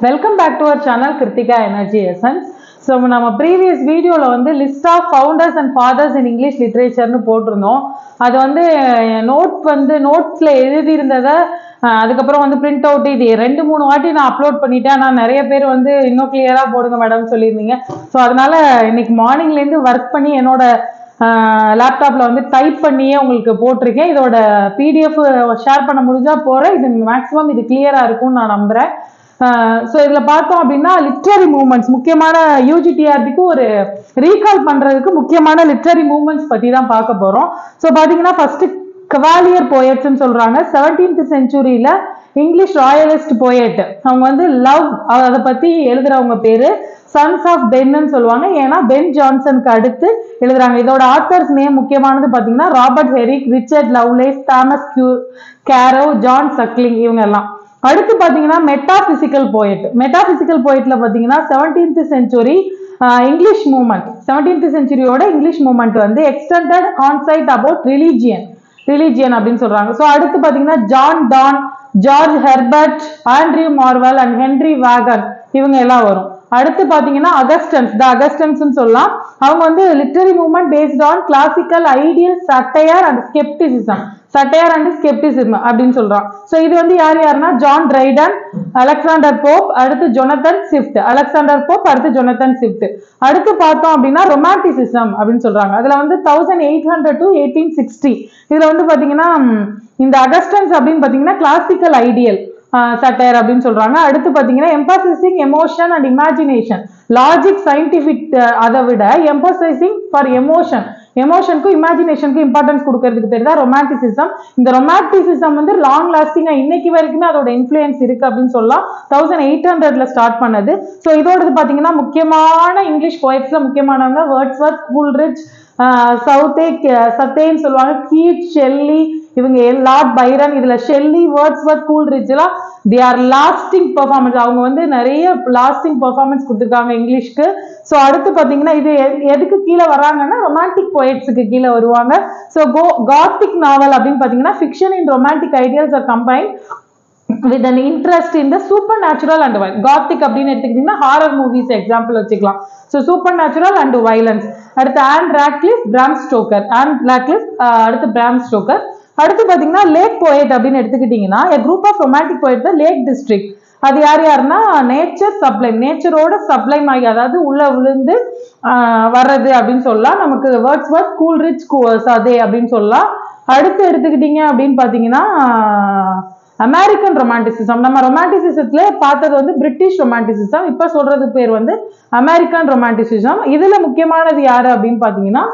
Welcome back to our channel Kritika Energy Essence. So நம்ம previous videoல வந்து list of founders and fathers in English literature னு போட்டிருந்தோம். அது வந்து நோட்ஸ்ல எழுதி இருந்ததை அதுக்கப்புறம் வந்து பிரிண்ட் அவுட் இது 2-3 வாட்டி நான் அப்லோட் பண்ணிட்டேன். ஆனால் நிறைய பேர் வந்து இன்னும் கிளியரா போடுங்க மேடம் சொல்லியிருந்தீங்க. ஸோ அதனால இன்னைக்கு மார்னிங்லேருந்து ஒர்க் பண்ணி என்னோட லேப்டாப்ல வந்து டைப் பண்ணியே உங்களுக்கு போட்டிருக்கேன். இதோட பிடிஎஃப் ஷேர் பண்ண முடிஞ்சா போறேன். இது மேக்ஸிமம் இது கிளியரா இருக்கும்னு நான் நம்புறேன். ஸோ இதுல பார்த்தோம் அப்படின்னா லிட்ரரி மூவ்மெண்ட்ஸ் முக்கியமான யூஜிடிஆர்பிக்கு ஒரு ரீகால் பண்றதுக்கு முக்கியமான லிட்ரரி மூவ்மெண்ட்ஸ் பத்தி தான் பார்க்க போறோம். ஸோ பாத்தீங்கன்னா ஃபர்ஸ்ட் கவாலியர் போயட்ஸ்ன்னு சொல்றாங்க. 17th செஞ்சுரியில English ராயலிஸ்ட் poet. அவங்க வந்து லவ் அதை பத்தி எழுதுறவங்க பேரு சன்ஸ் ஆஃப் பென்னு சொல்லுவாங்க. ஏன்னா பென் ஜான்சனுக்கு அடுத்து எழுதுறாங்க. இதோட ஆத்தர்ஸ் நேம் முக்கியமானது பாத்தீங்கன்னா Robert Herrick, Richard Lovelace, Thomas Carew, John Suckling இவங்க எல்லாம். அடுத்து பாத்தீங்கன்னா மெட்டாபிசிக்கல் போயட்ல பாத்தீங்கன்னா 17th century English movement. 17th செஞ்சுரியோட இங்கிலீஷ் மூவ்மெண்ட் வந்து எக்ஸ்டெண்டட் கான்சைட் அபவுட் ரிலிஜியன் அப்படின்னு சொல்றாங்க. ஸோ அடுத்து பாத்தீங்கன்னா John Donne, George Herbert, Andrew Marvell and Henry Vaughan இவங்க எல்லாம் வரும். அடுத்து பாத்தீங்கன்னா அகஸ்டன்ஸ் சொல்லலாம். அவங்க வந்து literary movement based on classical ideal satire and scepticism அப்படின்னு சொல்றான். சோ இது வந்து யாருன்னா ஜான் ட்ரைடன், அலெக்சாண்டர் போப், அடுத்து ஜொனத்தன் ஸ்விஃப்ட். அடுத்து பார்த்தோம் அப்படின்னா ரொமான்டிசிசம் அப்படின்னு சொல்றாங்க. அதுல வந்து 1800 to 1860. இதுல வந்து பாத்தீங்கன்னா இந்த அகஸ்டன்ஸ் அப்படின்னு பாத்தீங்கன்னா கிளாசிக்கல் ஐடியல் சட்டையர் அப்படின்னு சொல்றாங்க. அடுத்து பாத்தீங்கன்னா emphasising emotion and imagination, logic scientific அதை விட எம்பசைசிங் ஃபார் எமோஷனுக்கும் இமேஜினேஷனுக்கும் இம்பார்ட்டன்ஸ் கொடுக்கறதுக்கு பேர் தான் ரொமான்டிசிசம். இந்த ரொமான்டிசிசம் வந்து லாங் லாஸ்டிங்கா இன்னைக்கு வரைக்குமே அதோட இன்ஃபுளுயன்ஸ் இருக்கு அப்படின்னு சொல்லலாம். 1800ல ஸ்டார்ட் பண்ணது. ஸோ இதோடது பாத்தீங்கன்னா முக்கியமான இங்கிலீஷ் போயட்ஸ்ல முக்கியமானவங்க வேர்ட்ஸ்வர்த், கூல்ரிட்ஜ், சத்தேன்னு சொல்லுவாங்க, கீட், ஷெல்லி இவங்க லார்ட் பைரன். இதுல ஷெல்லி, வேர்ட்ஸ்வர்த், கூல்ரிட்ஜ் எல்லாம் they are lasting performance. அவங்க வந்து நிறைய லாஸ்டிங் பெர்ஃபார்மன்ஸ் கொடுத்துருக்காங்க இங்கிலீஷ்க்கு. ஸோ அடுத்து பாத்தீங்கன்னா இது எதுக்கு கீழே வராங்கன்னா ரொமான்டிக் போயட்ஸுக்கு கீழே வருவாங்க. ஸோ காத்திக் நாவல் அப்படின்னு பாத்தீங்கன்னா fiction in romantic ideals are combined with an interest in the supernatural and violence. Gothic அப்படின்னு எடுத்துக்கிட்டீங்கன்னா ஹாரர் மூவிஸ் எக்ஸாம்பிள் வச்சுக்கலாம். So super and violence. அடுத்து அடுத்து பிராம் ஸ்டோக்கர். அடுத்து பாத்தீங்கன்னா லேக் போயட் அப்படின்னு எடுத்துக்கிட்டீங்கன்னா a group of romantic poets Lake District. அது யாருன்னா நேச்சரோட சப்ளைம் ஆகி அதாவது உள்ள விழுந்து வர்றது அப்படின்னு சொல்லலாம். நமக்கு வேர்ட்ஸ்வர்த், கூல்ரிட்ஜ், சதே அப்படின்னு சொல்லலாம். அடுத்து எடுத்துக்கிட்டீங்க அப்படின்னு பாத்தீங்கன்னா அமெரிக்கன் ரொமான்டிசிசம். நம்ம ரொமான்டிசிசத்துல பார்த்தது வந்து பிரிட்டிஷ் ரொமான்டிசிசம். இப்ப சொல்றது பேர் வந்து அமெரிக்கன் ரொமான்டிசிசம். இதுல முக்கியமானது யாரு அப்படின்னு பாத்தீங்கன்னா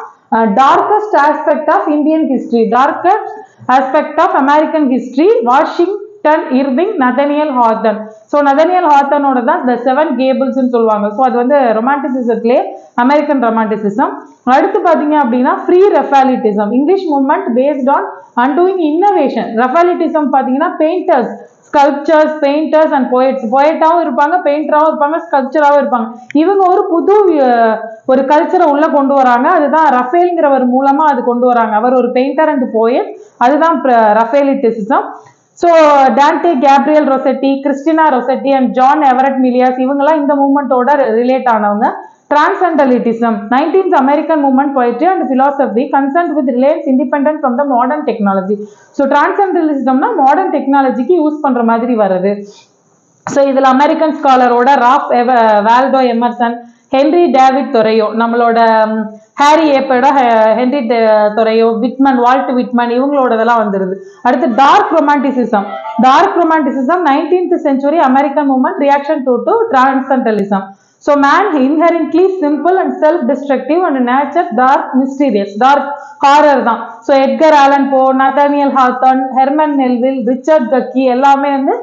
darkest aspect of Indian history, darkest aspect of American history, Washington Irving, Nathaniel ஹார்டன். ஸோ நதனியல் ஹார்டனோட தான் த 7 கேபிள்ஸ் சொல்லுவாங்க. ஸோ அது வந்து ரொமான்டிசிசத்திலே அமெரிக்கன் ரொமான்டிசிசம். அடுத்து பாத்தீங்க அப்படின்னா pre Raphaelitism, English movement based on undoing innovation. Raphaelitism பாத்தீங்கன்னா பெயிண்டர்ஸ், ஸ்கல்ப்சர்ஸ், பெயிண்டர்ஸ் அண்ட் போயட்டாவும் இருப்பாங்க, பெயிண்டராகவும் இருப்பாங்க, ஸ்கல்ப்சராகவும் இருப்பாங்க. இவங்க ஒரு புது ஒரு கல்ச்சரை உள்ள கொண்டு வராங்க. அதுதான் ரஃபேல்ங்கிறவர் மூலமா அது கொண்டு வராங்க. அவர் ஒரு பெயிண்டர் அண்ட் போயட். அதுதான் Raphaelitism. So Dante, Gabriel Rossetti, Christina Rossetti and John Everett Millais இவங்கெல்லாம் இந்த மூவ்மெண்டோட ரிலேட் ஆனவங்க. Transcendentalism, 19th American movement poetry and philosophy concerned with reliance independent from the modern technology. So transcendentalism na modern technology க்கு use பண்ற மாதிரி வருது. So இதுல American ஸ்காலரோட Ralph Waldo Emerson, Henry David Thoreau, நம்மளோட ஹாரி ஏப்போட ஹென்ரி தொரையோ, வால்ட் விட்மன் இவங்களோடதெல்லாம் வந்துருது. அடுத்து dark romanticism 19th century American movement reaction to transcendentalism. So man inherently simple and self-destructive and nature dark, mysterious. Dark horror தான். So Edgar Allan போ, Nathaniel ஹாத்தன், Herman Melville, Richard கக்கி எல்லாமே வந்து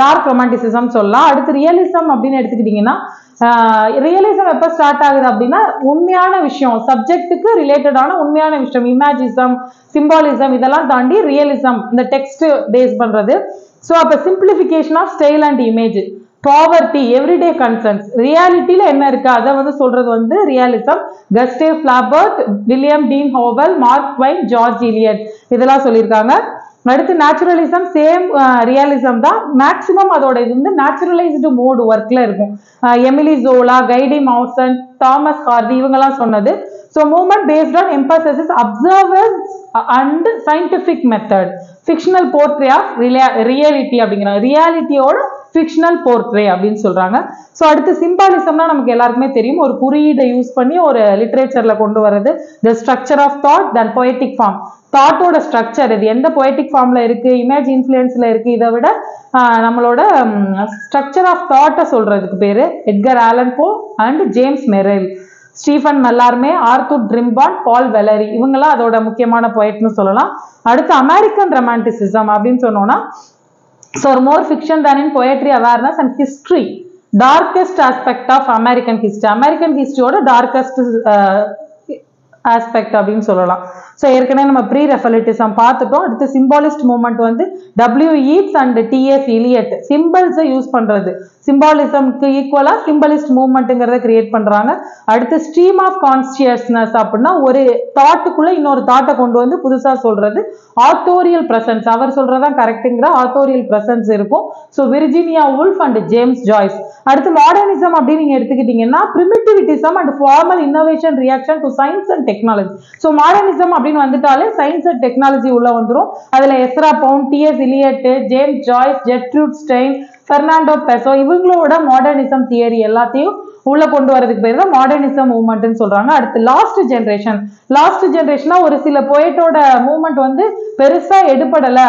dark romanticism சொல்லலாம். அடுத்து ரியலிசம் அப்படின்னு எடுத்துக்கிட்டீங்கன்னா realism எப்ப ஸ்டார்ட் ஆகுது அப்படின்னா உண்மையான விஷயம், சப்ஜெக்டுக்கு ரிலேட்டடான உண்மையான விஷயம், இமேஜிசம், சிம்பாலிசம் இதெல்லாம் தாண்டி ரியலிசம் இந்த டெக்ஸ்ட் பேஸ் பண்றது. ஸோ அப்ப simplification of style and image, poverty, everyday concerns, ரியாலிட்டியில என்ன இருக்கு அதை வந்து சொல்றது வந்து realism. Gustave Flaubert, William Dean Howells, Mark Twain, George Eliot இதெல்லாம் சொல்லியிருக்காங்க. அடுத்து நேச்சுரலிசம் சேம் ரியலிசம் தான், மேக்சிமம் அதோட இது வந்து நேச்சுரலைஸ்டு மோடு ஒர்க்ல இருக்கும். Emile Zola, Guy de Maupassant, Thomas Hardy இவங்கெல்லாம் சொன்னது. So movement based on emphasis observers and scientific method, fictional portray of reality அப்படிங்கிறாங்க, ரியாலிட்டியோட ஃபிக்ஷனல் போர்ட்ரே அப்படின்னு சொல்றாங்க. ஸோ அடுத்து சிம்பாலிசம்னா நமக்கு எல்லாருக்குமே தெரியும், ஒரு குறியீடை யூஸ் பண்ணி ஒரு லிட்ரேச்சர்ல கொண்டு வர்றது. The structure of thought then poetic form, தாட்டோட ஸ்ட்ரக்சர் இது எந்த பொயட்டிக் ஃபார்ம்ல இருக்கு, இமேஜ் இன்ஃப்ளூயன்ஸ்ல இருக்கு, இதை விட நம்மளோட ஸ்ட்ரக்சர் ஆஃப் தாட்டை சொல்றதுக்கு பேரு Edgar Allan Poe and James Merrill, Stephane Mallarme, Arthur Rimbaud, Paul Valery இவங்கெல்லாம் அதோட முக்கியமான பொயட்னு சொல்லலாம். அடுத்து அமெரிக்கன் ரொமான்டிசிசம் அப்படின்னு சொன்னோம்னா, so more fiction than in poetry, awareness and history, darkest aspect of American history, American history ஓட darkest ஆஸ்பெக்ட் அப்படின்னு சொல்லலாம். ஸோ ஏற்கனவே நம்ம ப்ரீ ரெஃபலிட்டிசம் பார்த்துட்டோம். அடுத்து சிம்பாலிஸ்ட் மூவ்மெண்ட் வந்து W Yeats and T S Eliot, சிம்பிள்ஸை யூஸ் பண்றது, சிம்பாலிசம்க்கு ஈக்குவலா சிம்பலிஸ்ட் மூவ்மெண்ட்டுங்கிறத கிரியேட் பண்றாங்க. அடுத்து ஸ்ட்ரீம் ஆஃப் கான்சியஸ்னஸ் அப்படின்னா ஒரு தாட்டுக்குள்ள இன்னொரு தாட்டை கொண்டு வந்து புதுசா சொல்றது. ஆத்தோரியல் பிரசன்ஸ், அவர் சொல்றதான் கரெக்டுங்கிற ஆத்தோரியல் பிரசன்ஸ் இருக்கும். So Virginia Woolf and James Joyce. அடுத்து மாடர்னிசம் அப்படின்னு நீங்க எடுத்துக்கிட்டீங்கன்னா primitivism and formal innovation reaction to science and technology. So modernism அப்படின்னு வந்துட்டாலே சயின்ஸ் அண்ட் டெக்னாலஜி உள்ள வந்துடும். அதுல Ezra Pound, T S Eliot, James Joyce, Gertrude Stein, Fernando Pessoa இவங்களோட மாடர்னிசம் தியரி எல்லாத்தையும் உள்ள கொண்டு வரதுக்கு பேர் தான் மாடர்னிசம் மூவ்மெண்ட்னு சொல்றாங்க. அடுத்து லாஸ்ட் ஜென்ரேஷன். லாஸ்ட் ஜென்ரேஷனா ஒரு சில போயட்டோட மூவ்மெண்ட் வந்து பெருசா எடுபடல,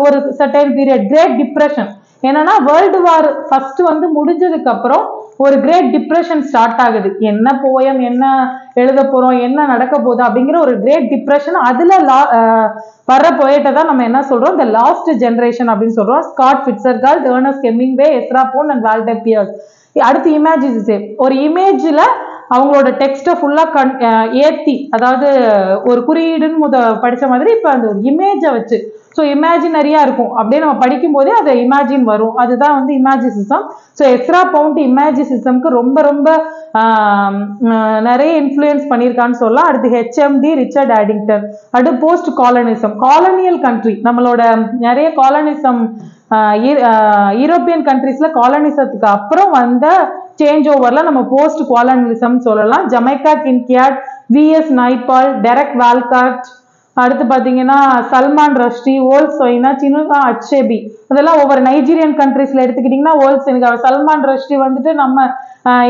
ஒரு சர்டைன் பீரியட், கிரேட் டிப்ரெஷன். என்னன்னா வேர்ல்டு வார் ஃபர்ஸ்ட் வந்து முடிஞ்சதுக்கு அப்புறம் ஒரு கிரேட் டிப்ரெஷன் ஸ்டார்ட் ஆகுது. என்ன போயம், என்ன எழுத போறோம், என்ன நடக்க போகுது அப்படிங்கிற ஒரு கிரேட் டிப்ரெஷன். அதுல வர்ற போயட்டை தான் நம்ம என்ன சொல்றோம், த லாஸ்ட் ஜென்ரேஷன் அப்படின்னு சொல்றோம். Scott Fitzgerald, Ernest Hemingway, Ezra Pound and Walter Pierce. அடுத்து இமேஜஸ். ஒரு இமேஜ்ல அவங்களோட டெக்ஸ்ட்டை ஃபுல்லா ஏத்தி, அதாவது ஒரு குறியீடுன்னு படிச்ச மாதிரி இப்ப அந்த ஒரு இமேஜை வச்சு, ஸோ இமேஜினரியா இருக்கும், அப்படியே நம்ம படிக்கும் போதே அதை இமேஜின் வரும். அதுதான் வந்து இமேஜிசிசம். ஸோ எஸ்ரா பவுண்ட் இமேஜிசிசம்க்கு ரொம்ப ரொம்ப நிறைய இன்ஃப்ளூயன்ஸ் பண்ணியிருக்கான்னு சொல்லலாம். அடுத்து ஹெச்எம்டி, ரிச்சர்ட் ஆடிங்டன். அடுத்து போஸ்ட் காலனிசம், காலனியல் கண்ட்ரி, நம்மளோட நிறைய காலனிசம் யூரோப்பியன் கண்ட்ரீஸ்ல காலனிசத்துக்கு அப்புறம் வந்த சேஞ்ச் ஓவர்ல நம்ம போஸ்ட் காலனிசம் சொல்லலாம். Jamaica கின்கியாட், vs Naipaul, Derek Walcott, அடுத்து பாத்தீங்கன்னா சல்மான் ரஷ்டி, ஓல்ஸ் சொய்னா, சினுகா அச்சேபி, அதெல்லாம் ஒவ்வொரு நைஜீரியன் கண்ட்ரீஸ்ல எடுத்துக்கிட்டீங்கன்னா ஓல்ஸ் சல்மான் ரஷ்டி வந்துட்டு நம்ம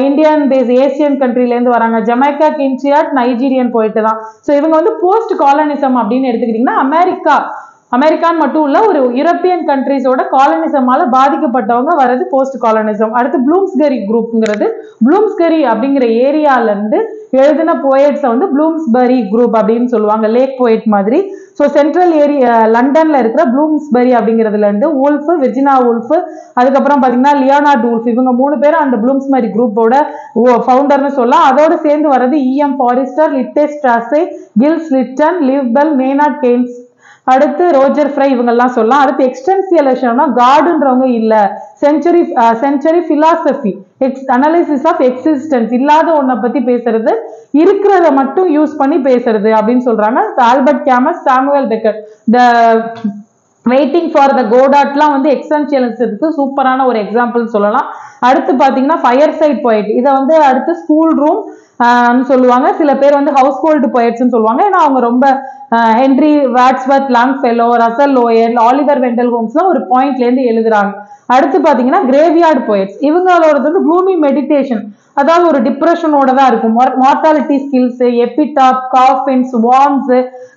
இந்தியன் பேஸ் ஏசியன் கண்ட்ரில இருந்து வராங்க. ஜமைக்கா கின்கியாட் நைஜீரியன் போயிட்டு தான். ஸோ இவங்க வந்து போஸ்ட் காலனிசம் அப்படின்னு எடுத்துக்கிட்டீங்கன்னா அமெரிக்கான்னு மட்டும் இல்ல, ஒரு யூரோப்பியன் கண்ட்ரிஸோட காலனிசமால பாதிக்கப்பட்டவங்க வர்றது போஸ்ட் காலனிசம். அடுத்து ப்ளூம்ஸ்பெரி குரூப்ங்கிறது, ப்ளூம்ஸ்பெரி அப்படிங்கிற ஏரியால இருந்து எழுதின போயட்ஸை வந்து ப்ளூம்ஸ்பெரி குரூப் அப்படின்னு சொல்லுவாங்க, லேக் போயட் மாதிரி. ஸோ சென்ட்ரல் ஏரியா லண்டன்ல இருக்கிற ப்ளூம்ஸ்பெரி அப்படிங்கிறதுல இருந்து வுல்ஃப், விர்ஜினா வுல்ஃப், அதுக்கப்புறம் பாத்தீங்கன்னா லியோனார்ட் வுல்ஃப், இவங்க 3 பேரும் அந்த ப்ளூம்ஸ்பெரி குரூப்போட ஃபவுண்டர்னு சொல்லலாம். அதோட சேர்ந்து வர்றது E M Forster, Lytton Strachey, Giles Lytton, Clive Bell, Maynard Keynes, அடுத்து ரோஜர் ஃப்ரை இவங்கெல்லாம் சொல்லலாம். அடுத்து எக்ஸ்டென்சியலைசேஷன்னா காடுன்றவங்க இல்ல, century philosophy, analysis of existence, இல்லாத ஒன்றை பத்தி பேசுறது, இருக்கிறத மட்டும் யூஸ் பண்ணி பேசுறது அப்படின்னு சொல்றாங்க. Albert Camus, Samuel Beckett, the waiting for the கோடாட்லாம் வந்து எக்ஸ்டென்சியலிசத்துக்கு சூப்பரான ஒரு எக்ஸாம்பிள் சொல்லலாம். அடுத்து பாத்தீங்கன்னா ஃபயர் சைட் போயட், இதை வந்து அடுத்து ஸ்கூல் ரூம் சொல்லுவாங்க. சில பேர் வந்து ஹவுஸ் ஹோல்டு போயட்ஸ்ன்னு சொல்லுவாங்க, ஏன்னா அவங்க ரொம்ப Henry Wadsworth Longfellow, Russell Lowell, Oliver Wendell ஹோம்ஸ்லாம் ஒரு பாயிண்ட்ல இருந்து எழுதுறாங்க. அடுத்து பாத்தீங்கன்னா கிரேவியார்ட் போயட்ஸ், இவங்களோட வந்து க்ளூமி மெடிடேஷன், அதாவது ஒரு டிப்ரெஷனோட தான் இருக்கும். Mortality skulls, epitaph, coffins, worms,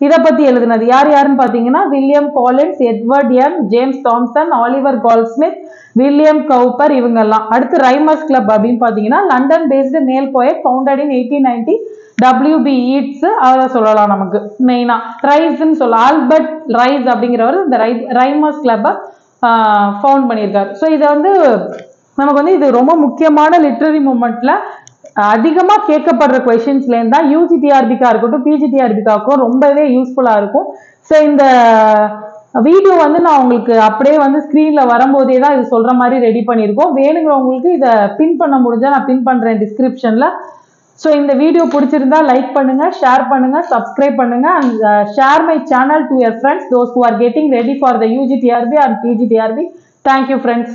இதை பத்தி எழுதுனது யாருன்னு பாத்தீங்கன்னா William Collins, Edward Young, James Thomson, Oliver Goldsmith, William Cowper இவங்கெல்லாம். அடுத்து ரைமர்ஸ் கிளப் அப்படின்னு பாத்தீங்கன்னா London based male poet, founded in 1890, WB Yeats, அதை சொல்லலாம். நமக்கு மெயினா ரைஸ்ன்னு சொல்லலாம், ஆல்பர்ட் ரைஸ் அப்படிங்கிறவர் இந்த ரைமர்ஸ் கிளப்பை ஃபவுண்ட் பண்ணியிருக்காரு. ஸோ இதை வந்து நமக்கு வந்து இது ரொம்ப முக்கியமான லிட்ரரி மூமெண்ட்ல அதிகமா கேட்கப்படுற கொஸ்டின்ஸ்ல இருந்தா யூஜிடிஆர்பிக்கா இருக்கட்டும், பிஜிடிஆர்பிக்காக்கும் ரொம்பவே யூஸ்ஃபுல்லா இருக்கும். ஸோ இந்த வீடியோ வந்து நான் உங்களுக்கு அப்படியே வந்து ஸ்கிரீன்ல வரும்போதே தான் இது சொல்ற மாதிரி ரெடி பண்ணியிருக்கோம். வேணுங்கிறவங்களுக்கு இதை பின் பண்ண முடிஞ்சா நான் பின் பண்றேன் டிஸ்கிரிப்ஷன்ல. ஸோ இந்த வீடியோ பிடிச்சிருந்தா லைக் பண்ணுங்க, ஷேர் பண்ணுங்க, சப்ஸ்கிரைப் பண்ணுங்க, and share my channel to your friends, those who are getting ready for the UG TRB and PG TRB. Thank you friends.